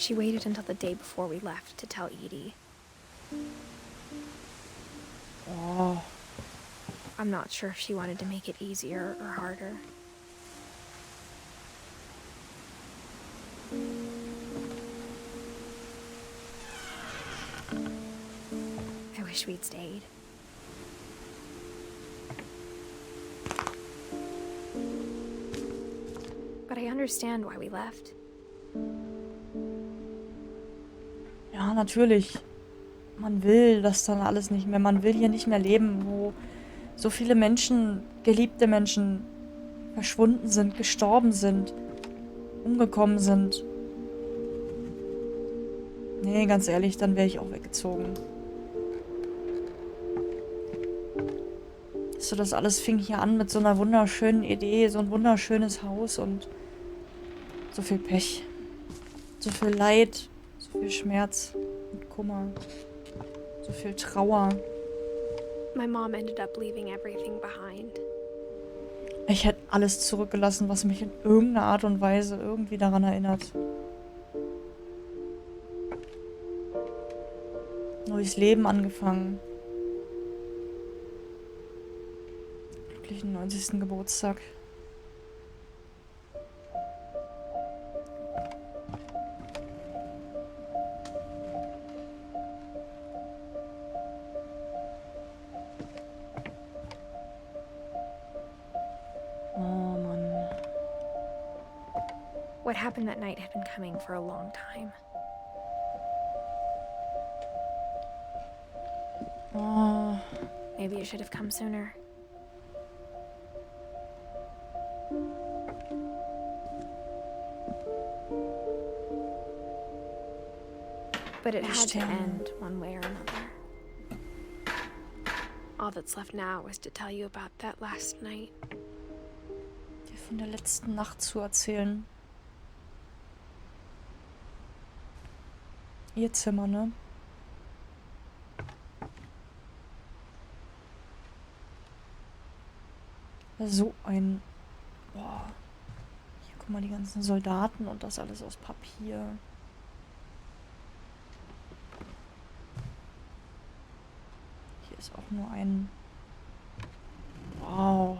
She waited until the day before we left to tell Edie. Oh. I'm not sure if she wanted to make it easier or harder. I wish we'd stayed. But I understand why we left. Ja, natürlich. Man will das dann alles nicht mehr. Man will hier nicht mehr leben, wo so viele Menschen, geliebte Menschen, verschwunden sind, gestorben sind, umgekommen sind. Nee, ganz ehrlich, dann wäre ich auch weggezogen. So, das alles fing hier an mit so einer wunderschönen Idee, so ein wunderschönes Haus und so viel Pech, so viel Leid, so viel Schmerz und Kummer, so viel Trauer. My mom ended up leaving everything behind. Ich hätte alles zurückgelassen, was mich in irgendeiner Art und Weise irgendwie daran erinnert. Neues Leben angefangen. Glücklichen 90. Geburtstag. Oh Mann. What happened that night had been coming for a long time. Oh. Maybe it should have come sooner. But it had to end one way or another. All that's left now is to tell you about that last night. Dir von der letzten Nacht zu erzählen. Ihr Zimmer, ne? So ein... Boah. Hier, guck mal, die ganzen Soldaten und das alles aus Papier. Hier ist auch nur ein... Wow.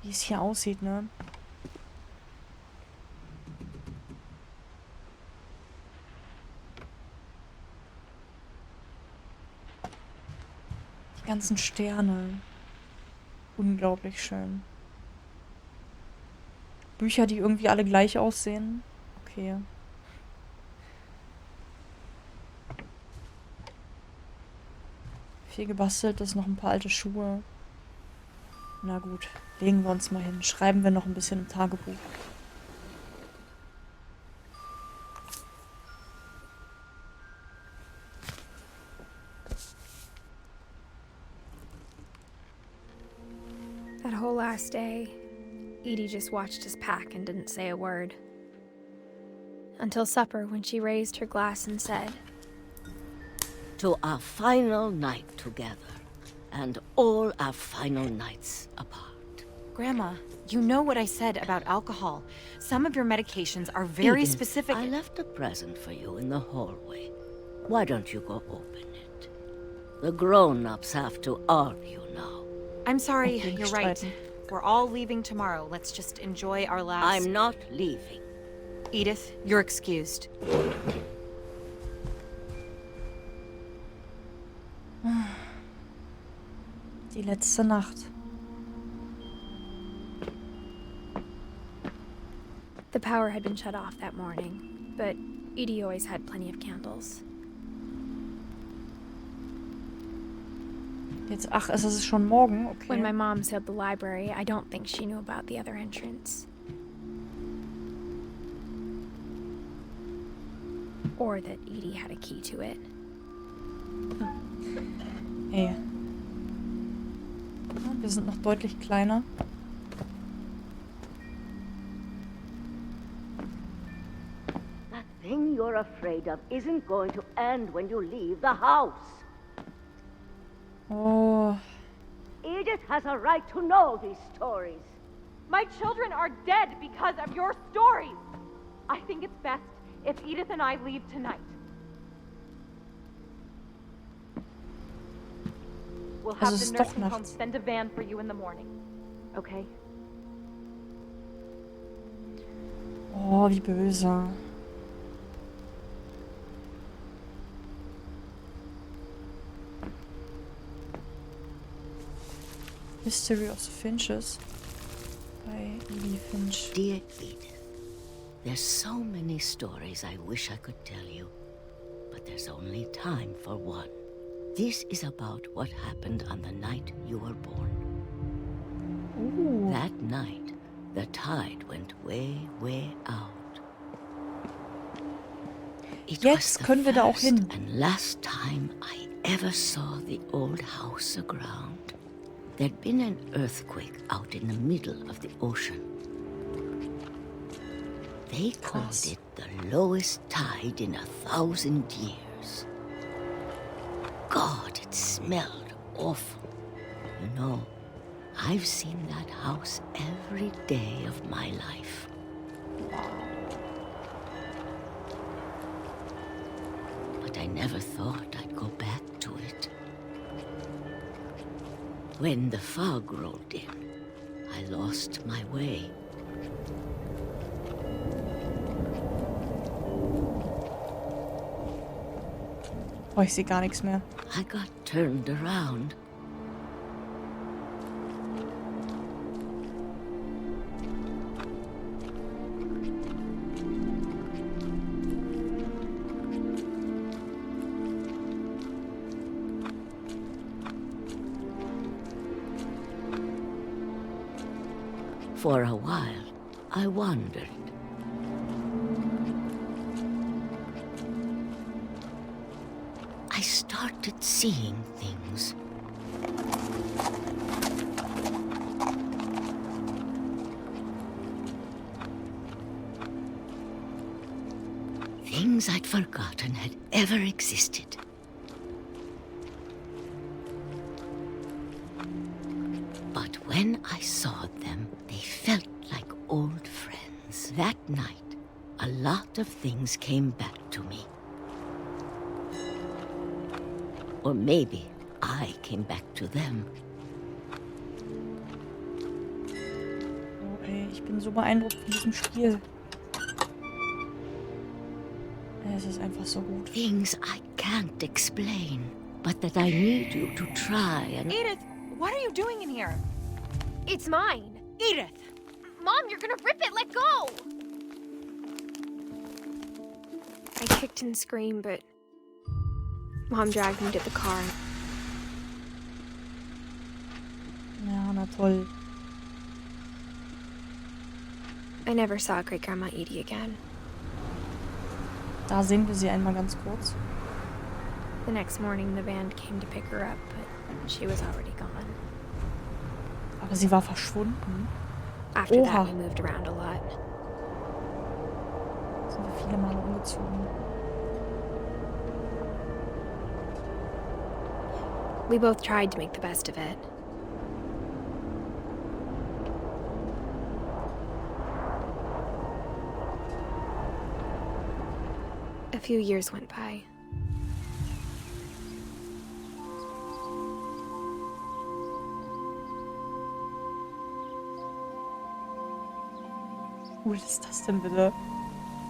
Wie es hier aussieht, ne? Die ganzen Sterne. Unglaublich schön. Bücher, die irgendwie alle gleich aussehen. Okay. Viel gebasteltes, noch ein paar alte Schuhe. Na gut, legen wir uns mal hin. Schreiben wir noch ein bisschen im Tagebuch. That whole last day, Edie just watched us pack and didn't say a word. Until supper, when she raised her glass and said, "To our final night together, and all our final nights apart." Grandma, you know what I said about alcohol. Some of your medications are very Edith, specific. I left a present for you in the hallway. Why don't you go open it? The grown-ups have to argue now. I'm sorry, Okay, you're right. streiten. We're all leaving tomorrow. Let's just enjoy our last... I'm not leaving. Edith, you're excused. Die letzte Nacht. the power had been shut off that morning, but Edie always had plenty of candles. Jetzt, ach, es ist schon morgen, okay. When my mom sealed the library, I don't think she knew about the other entrance. Or that Edie had a key to it. Hey. Ja, wir sind noch deutlich kleiner. That thing you're afraid of isn't going to end when you leave the house. Oh. Edith has a right to know these stories. My children are dead because of your stories. I think it's best if Edith and I leave tonight. We'll have Also, es the ist doch nursing home nachts. send a van for you in the morning. Okay? Oh, wie böse. History of the Finches bei Edith Finch. Dear Edith, there's so many stories I wish I could tell you, but there's only time for one. This is about what happened on the night you were born. Oh, That night, the tide went way, way out. It Jetzt was the können wir da auch first hin. and last time I ever saw the old house aground. There'd been an earthquake out in the middle of the ocean. They called Krass. it the lowest tide in 1,000 years. God, it smelled awful. You know, I've seen that house every day of my life. But I never thought I'd go back to it. When the fog rolled in, I lost my way. Oh, ich sehe gar nichts mehr. I got turned around. For a while, I wandered. I started seeing things. Things I'd forgotten had ever existed. But when I saw them, they felt like old friends. That night, a lot of things came back to me. Or maybe I came back to them. Oh, ey, ich bin so beeindruckt von diesem Spiel. Es ist einfach so gut. Things I can't explain, but that I need you to try and... Edith, what are you doing in here? It's mine. Edith! Mom, you're gonna rip it. Let go. I kicked and screamed, but Mom dragged me to the car. Ja, na toll. I never saw Great Grandma Edie again. Da sehen wir sie einmal ganz kurz. The next morning, the band came to pick her up, but she was already gone. Aber sie war verschwunden. After that, Oha. we moved around a lot. Sind wir viele Male umgezogen. We both tried to make the best of it. A few years went by. Cool ist das denn bitte?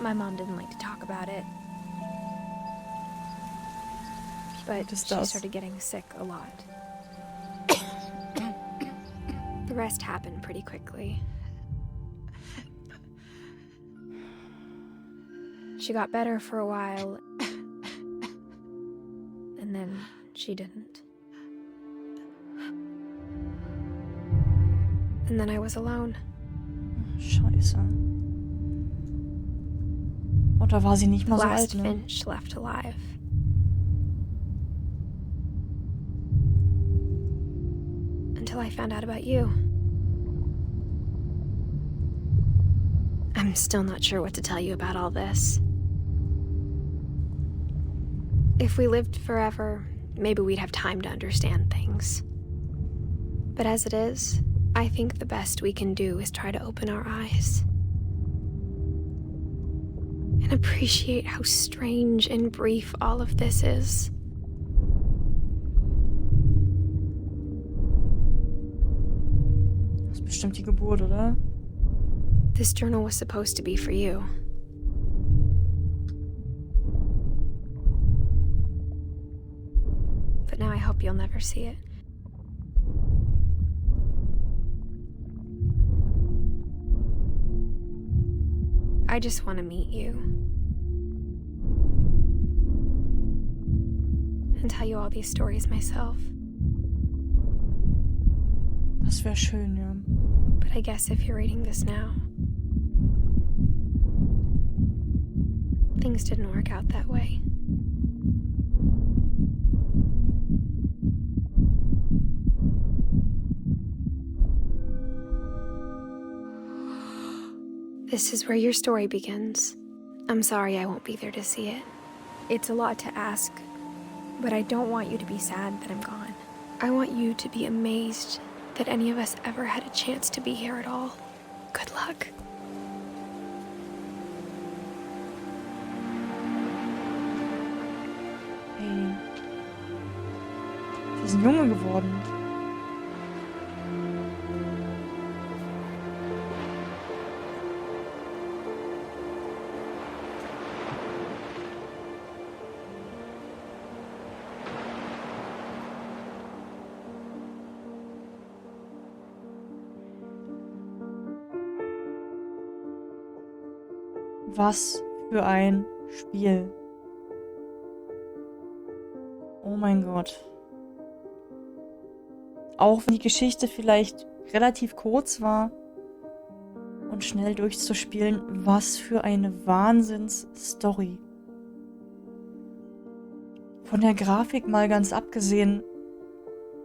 My mom didn't like to talk about it. But ist she das? started getting sick a lot. The rest happened pretty quickly. She got better for a while, and then she didn't. And then I was alone. Scheiße. Und da war sie nicht The mal so last alt, ne? Finch left alive. Until I found out about you. I'm still not sure what to tell you about all this. If we lived forever, maybe we'd have time to understand things. But as it is, I think the best we can do is try to open our eyes. and appreciate how strange and brief all of this is. Das ist bestimmt die Geburt, oder? This journal was supposed to be for you. But now I hope you'll never see it. I just want to meet you. And tell you all these stories myself. Das wäre schön, ja. But I guess if you're reading this now, things didn't work out that way. This is where your story begins. I'm sorry I won't be there to see it. It's a lot to ask, but I don't want you to be sad that I'm gone. I want you to be amazed that any of us ever had a chance to be here at all. Good luck. Hey. Sie ist ein Junge geworden. Was für ein Spiel. Oh mein Gott. Auch wenn die Geschichte vielleicht relativ kurz war und schnell durchzuspielen, was für eine Wahnsinns-Story. Von der Grafik mal ganz abgesehen,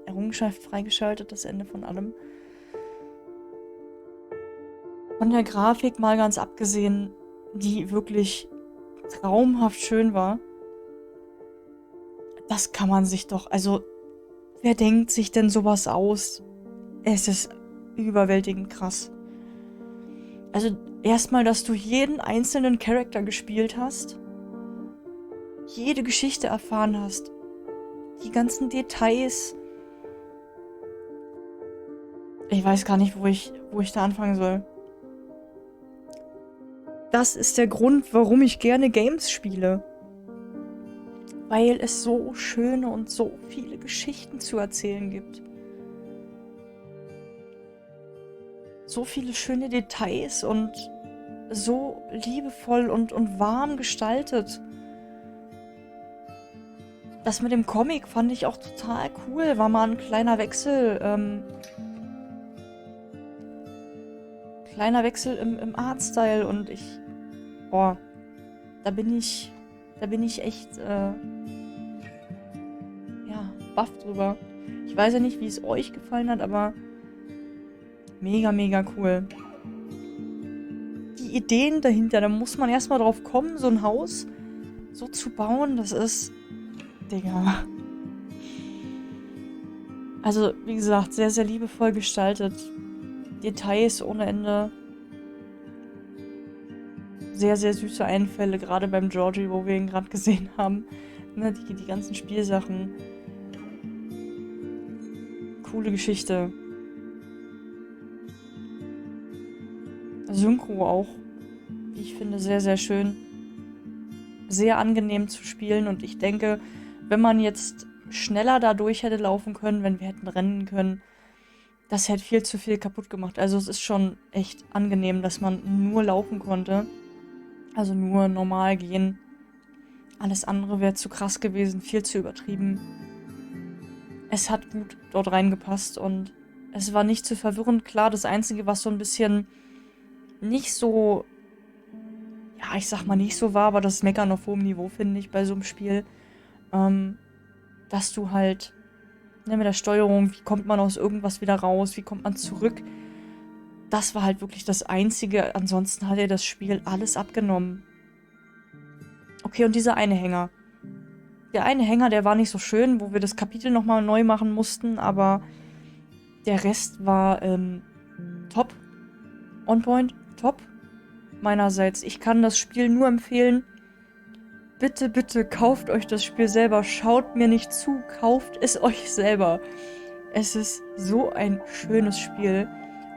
Errungenschaft freigeschaltet, das Ende von allem. Von der Grafik mal ganz abgesehen, die wirklich traumhaft schön war. Das kann man sich doch, also wer denkt sich denn sowas aus? Es ist überwältigend krass. Also erstmal, dass du jeden einzelnen Charakter gespielt hast, jede Geschichte erfahren hast, die ganzen Details. Ich weiß gar nicht, wo ich da anfangen soll. Das ist der Grund, warum ich gerne Games spiele. Weil es so schöne und so viele Geschichten zu erzählen gibt. So viele schöne Details und so liebevoll und warm gestaltet. Das mit dem Comic fand ich auch total cool. War mal ein kleiner Wechsel. Kleiner Wechsel im Artstyle und boah, da bin ich echt, baff drüber. Ich weiß ja nicht, wie es euch gefallen hat, aber mega, mega cool. Die Ideen dahinter, da muss man erstmal drauf kommen, so ein Haus so zu bauen, das ist, Digga. Also, wie gesagt, sehr, sehr liebevoll gestaltet. Details ohne Ende. Sehr, sehr süße Einfälle, gerade beim Georgie, wo wir ihn gerade gesehen haben. Ne, die ganzen Spielsachen. Coole Geschichte. Synchro auch, wie ich finde, sehr, sehr schön. Sehr angenehm zu spielen und ich denke, wenn man jetzt schneller dadurch hätte laufen können, wenn wir hätten rennen können, das hätte viel zu viel kaputt gemacht. Also es ist schon echt angenehm, dass man nur laufen konnte. Also nur normal gehen. Alles andere wäre zu krass gewesen, viel zu übertrieben. Es hat gut dort reingepasst und es war nicht zu verwirrend. Klar, das Einzige, was so ein bisschen nicht so, ja, ich sag mal nicht so war, aber das Meckern auf hohem Niveau, finde ich, bei so einem Spiel, dass du halt, ne, mit der Steuerung, wie kommt man aus irgendwas wieder raus, wie kommt man zurück, das war halt wirklich das Einzige. Ansonsten hat er das Spiel alles abgenommen. Okay, und dieser eine Hänger. Der eine Hänger, der war nicht so schön, wo wir das Kapitel nochmal neu machen mussten, aber der Rest war top. On point, top. meinerseits. Ich kann das Spiel nur empfehlen. Bitte, bitte kauft euch das Spiel selber. Schaut mir nicht zu, kauft es euch selber. Es ist so ein schönes Spiel.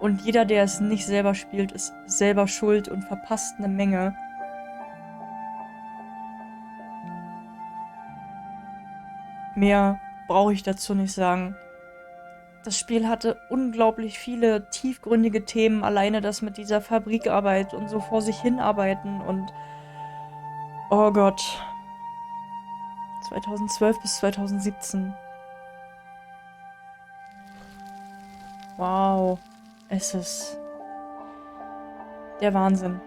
Und jeder, der es nicht selber spielt, ist selber schuld und verpasst eine Menge. Mehr brauche ich dazu nicht sagen. Das Spiel hatte unglaublich viele tiefgründige Themen. Alleine das mit dieser Fabrikarbeit und so vor sich hinarbeiten und... Oh Gott. 2012 bis 2017. Wow. Es ist der Wahnsinn.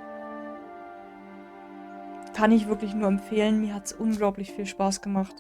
Kann ich wirklich nur empfehlen. Mir hat es unglaublich viel Spaß gemacht.